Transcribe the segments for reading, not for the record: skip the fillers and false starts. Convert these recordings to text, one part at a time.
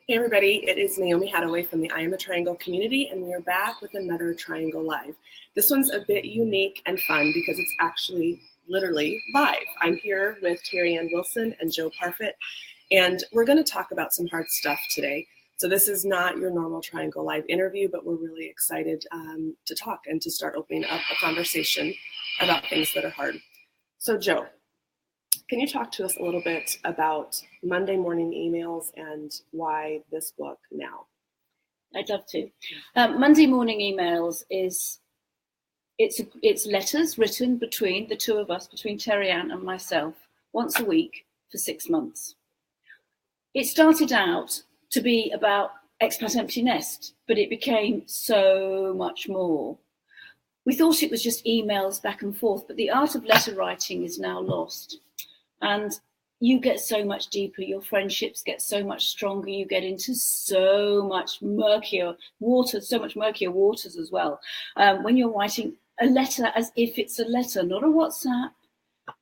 Hey everybody, it is Naomi Hadaway from the I Am a Triangle community, and we are back with another Triangle Live. This one's a bit unique and fun because it's actually literally live. I'm here with Terry Ann Wilson and Joe Parfit, and we're going to talk about some hard stuff today. So this is not your normal Triangle Live interview, but we're really excited to talk and to start opening up a conversation about things that are hard. So Joe, can you talk to us a little bit about Monday morning emails and why this book now? I'd love to. Monday morning emails it's letters written between the two of us, between Terry Ann and myself, once a week for 6 months. It started out to be about Expat Empty Nest, but it became so much more. We thought it was just emails back and forth, but the art of letter writing is now lost. And you get so much deeper, your friendships get so much stronger, you get into so much murkier waters as well. When you're writing a letter as if it's a letter, not a WhatsApp,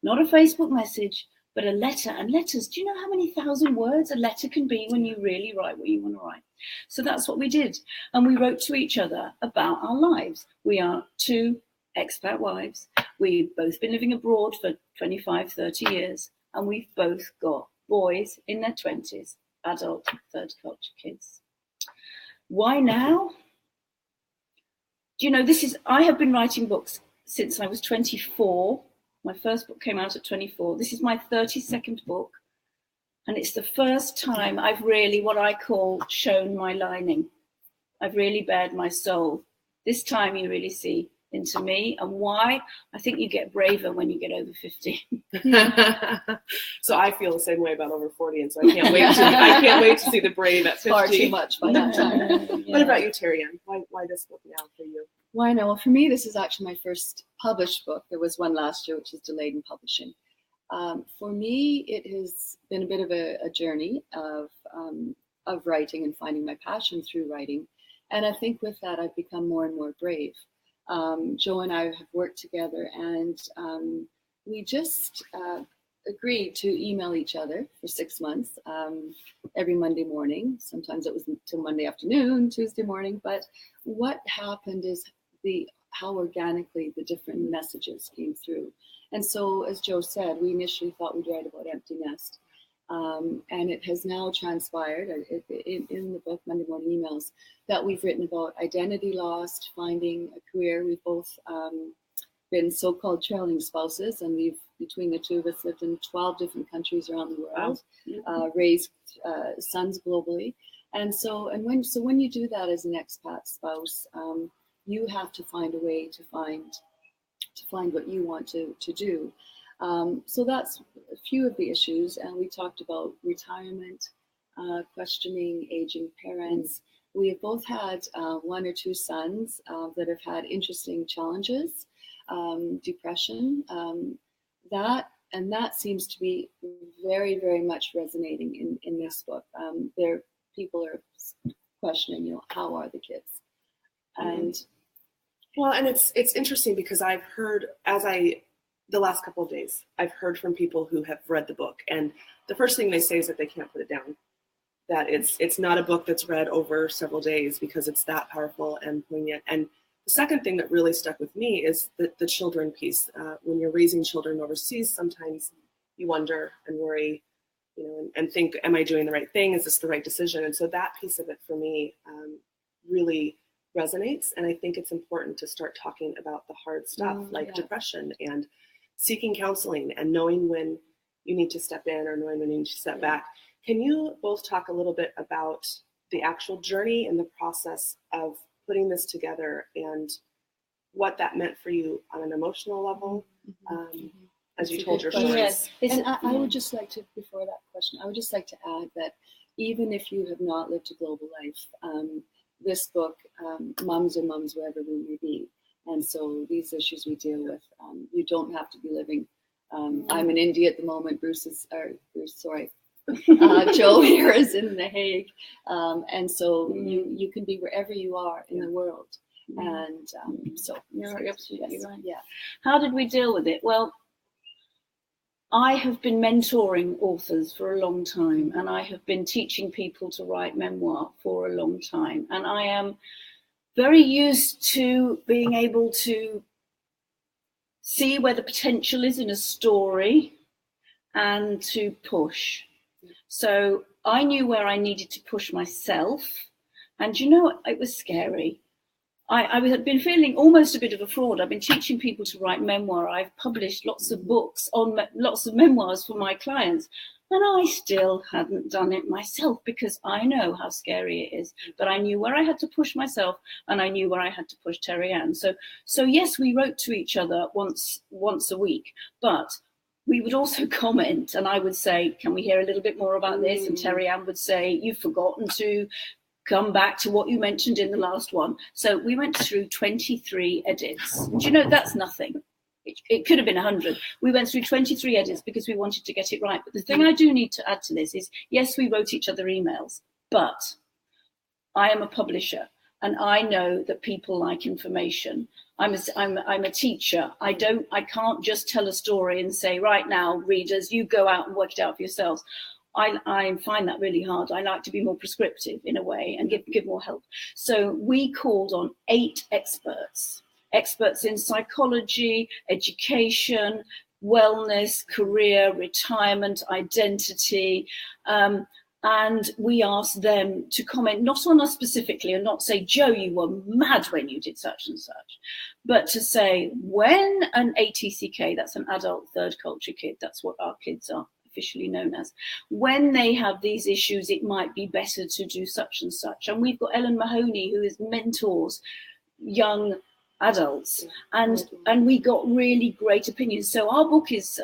not a Facebook message, but a letter. And letters, do you know how many thousand words a letter can be when you really write what you want to write? So that's what we did. And we wrote to each other about our lives. We are two expat wives. We've both been living abroad for 25, 30 years, and we've both got boys in their 20s, adult third culture kids. Why now? Do you know, I have been writing books since I was 24. My first book came out at 24. This is my 32nd book, and it's the first time I've really, what I call, shown my lining. I've really bared my soul. This time you really see into me, and why I think you get braver when you get over 50. So I feel the same way about over 40, and so I can't wait to see the brave at 50. Far too much by that time. What about you, Terry Ann? Why this book now for you? Why now? Well, for me, this is actually my first published book. There was one last year, which was delayed in publishing. For me, it has been a bit of a journey of writing and finding my passion through writing. And I think with that, I've become more and more brave. Joe and I have worked together, and we just agreed to email each other for 6 months every Monday morning. Sometimes it was until Monday afternoon, Tuesday morning. But what happened is how organically the different messages came through. And so, as Joe said, we initially thought we'd write about empty nest. And it has now transpired in the book, Monday Morning Emails, that we've written about identity lost, finding a career. We've both been so-called trailing spouses, and we've, between the two of us, lived in 12 different countries around the world, raised sons globally. And so when you do that as an expat spouse, you have to find a way to find what you want to do. So that's a few of the issues, and we talked about retirement, questioning aging parents. We have both had 1 or 2 sons that have had interesting challenges, depression. That seems to be very, very much resonating in this book. People are questioning, how are the kids? And and it's interesting because I've heard the last couple of days, I've heard from people who have read the book, and the first thing they say is that they can't put it down, that it's not a book that's read over several days because it's that powerful and poignant. And the second thing that really stuck with me is the children piece. When you're raising children overseas, sometimes you wonder and worry, and think, am I doing the right thing? Is this the right decision? And so that piece of it for me really resonates. And I think it's important to start talking about the hard stuff depression and seeking counseling and knowing when you need to step in or knowing when you need to step back. Can you both talk a little bit about the actual journey and the process of putting this together and what that meant for you on an emotional level as you told your stories? Yes. And I would just like to, before that question, I would just like to add that even if you have not lived a global life, this book, mums are mums wherever we may be. And so these issues we deal with, you don't have to be living. I'm in India at the moment. Joe here is in The Hague. And so you can be wherever you are in the world. And so you're absolutely right. Yeah. How did we deal with it? Well, I have been mentoring authors for a long time, and I have been teaching people to write memoir for a long time. And I am very used to being able to see where the potential is in a story and to push. So I knew where I needed to push myself. And you know, it was scary. I had been feeling almost a bit of a fraud. I've been teaching people to write memoir. I've published lots of books on lots of memoirs for my clients. And I still hadn't done it myself because I know how scary it is. But I knew where I had to push myself, and I knew where I had to push Terry-Ann. So yes, we wrote to each other once a week, but we would also comment, and I would say, can we hear a little bit more about this? And Terry-Ann would say, you've forgotten to come back to what you mentioned in the last one. So we went through 23 edits. And you know, that's nothing. It could have been 100. We went through 23 edits because we wanted to get it right. But the thing I do need to add to this is, yes, we wrote each other emails, but I am a publisher and I know that people like information. I'm a teacher. I can't just tell a story and say, right now, readers, you go out and work it out for yourselves. I find that really hard. I like to be more prescriptive in a way and give more help. So we called on 8 experts in psychology, education, wellness, career, retirement, identity. And we asked them to comment not on us specifically and not say, Joe, you were mad when you did such and such, but to say when an ATCK, that's an adult third culture kid, that's what our kids are officially known as, when they have these issues, it might be better to do such and such. And we've got Ellen Mahoney, who is mentors young adults, and we got really great opinions. So our book is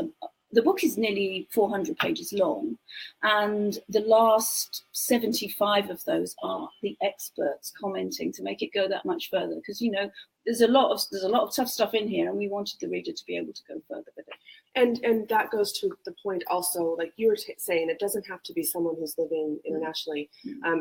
the book is nearly 400 pages long, and the last 75 of those are the experts commenting to make it go that much further, because you know there's a lot of tough stuff in here, and we wanted the reader to be able to go further with it. And that goes to the point also, like you were saying, it doesn't have to be someone who's living internationally.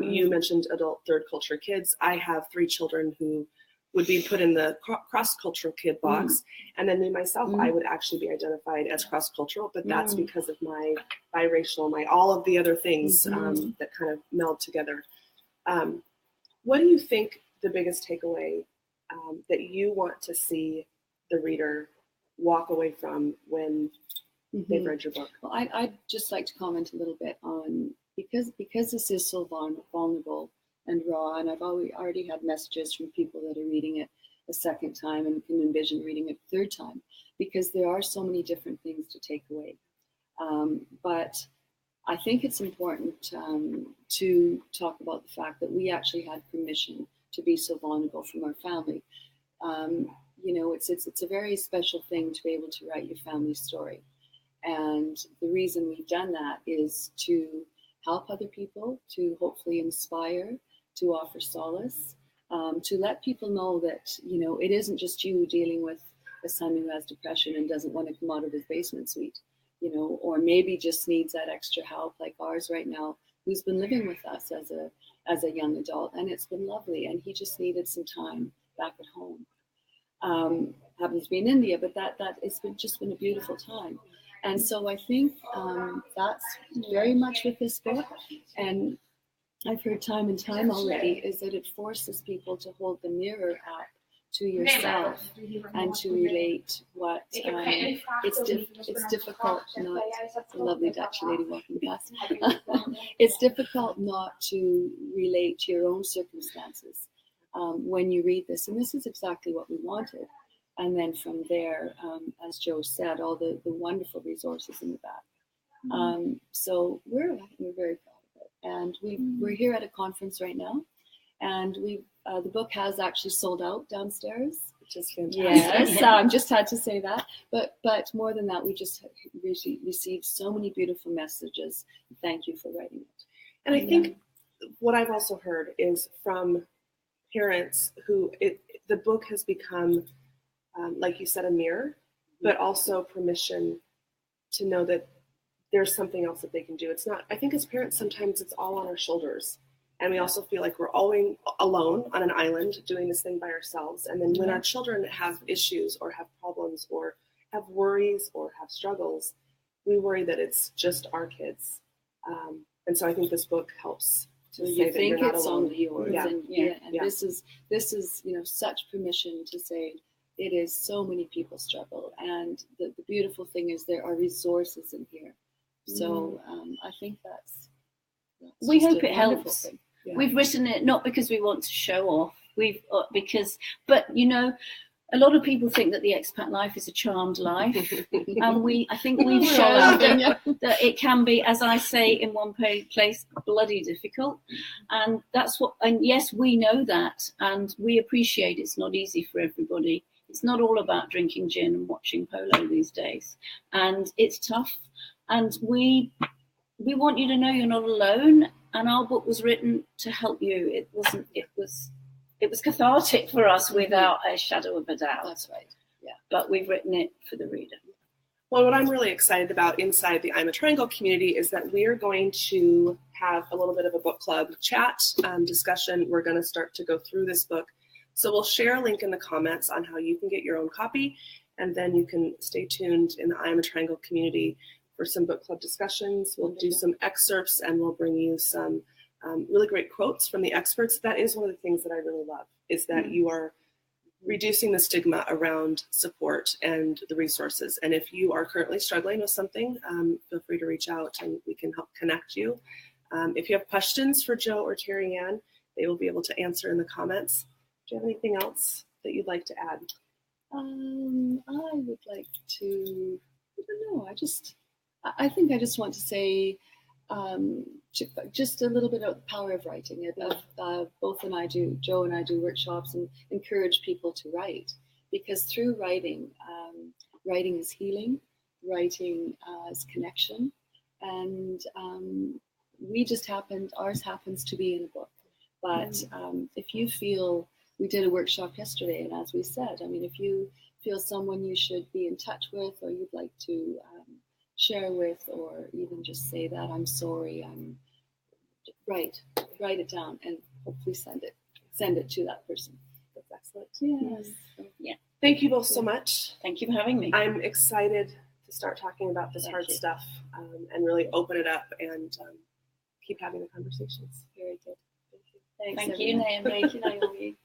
You mentioned adult third culture kids. I have 3 children who would be put in the cross-cultural kid box. And then me, myself, I would actually be identified as cross-cultural, but that's because of my biracial, all of the other things that kind of meld together. What do you think the biggest takeaway that you want to see the reader walk away from when they've read your book? Well, I'd just like to comment a little bit on, because this is so vulnerable and raw, and I've already had messages from people that are reading it a second time and can envision reading it a third time, because there are so many different things to take away. But I think it's important to talk about the fact that we actually had permission to be so vulnerable from our family. You know, it's a very special thing to be able to write your family story. And the reason we've done that is to help other people, to hopefully inspire, to offer solace, to let people know that, you know, it isn't just you dealing with a son who has depression and doesn't want to come out of his basement suite, you know, or maybe just needs that extra help like ours right now, who's been living with us as a young adult, and it's been lovely, and he just needed some time back at home. Happens to be in India, but that it's just been a beautiful time. And so I think that's very much with this book, and I've heard time and time already, is that it forces people to hold the mirror up to yourself and to relate what it's difficult not, a lovely Dutch lady walking past, it's difficult not to relate to your own circumstances when you read this, and this is exactly what we wanted. And then from there, as Joe said, all the wonderful resources in the back. So we're very proud of it, and we're here at a conference right now, and the book has actually sold out downstairs, which is fantastic. Yes, just had to say that. But more than that, we just received so many beautiful messages. Thank you for writing it. And I think what I've also heard is from parents who the book has become, like you said, a mirror, but also permission to know that there's something else that they can do. It's not, I think as parents, sometimes it's all on our shoulders. And we also feel like we're always alone on an island doing this thing by ourselves. And then when our children have issues or have problems or have worries or have struggles, we worry that it's just our kids. And so I think this book helps to say You that think you're not it's alone. only yours, Yeah. and Yeah. this is such permission to say it is so many people struggle, and the beautiful thing is there are resources in here. So I think that's We just hope a it wonderful helps. thing. Yeah. We've written it not because we want to show off. But you know, a lot of people think that the expat life is a charmed life, and I think we've We're all shown laughing, that it can be, as I say in one place, bloody difficult, and that's what. And yes, we know that, and we appreciate it's not easy for everybody. It's not all about drinking gin and watching polo these days, and it's tough. And we want you to know you're not alone. And our book was written to help you. It was cathartic for us without a shadow of a doubt. That's right. Yeah. But we've written it for the reader. Well, what I'm really excited about inside the I'm a Triangle community is that we are going to have a little bit of a book club chat discussion. We're going to start to go through this book. So we'll share a link in the comments on how you can get your own copy. And then you can stay tuned in the I'm a Triangle community for some book club discussions. We'll do some excerpts, and we'll bring you some really great quotes from the experts. That is one of the things that I really love, is that you are reducing the stigma around support and the resources. And if you are currently struggling with something, feel free to reach out and we can help connect you. If you have questions for Joe or Terry Ann, they will be able to answer in the comments. Do you have anything else that you'd like to add? I would like to, I don't know, I think I just want to say just a little bit of the power of writing. Joe and I do workshops and encourage people to write, because through writing, writing is healing, writing is connection, and ours happens to be in a book. But if you feel, we did a workshop yesterday, and as we said, I mean, if you feel someone you should be in touch with, or you'd like to share with, or even just say that I'm sorry, write it down, and hopefully send it to that person. That's excellent. Yes. Yeah. Thank you both so much. Thank you for having me. I'm excited to start talking about this hard stuff and really open it up and keep having the conversations. Very good. Thank you, Naomi. Thank you, Naomi.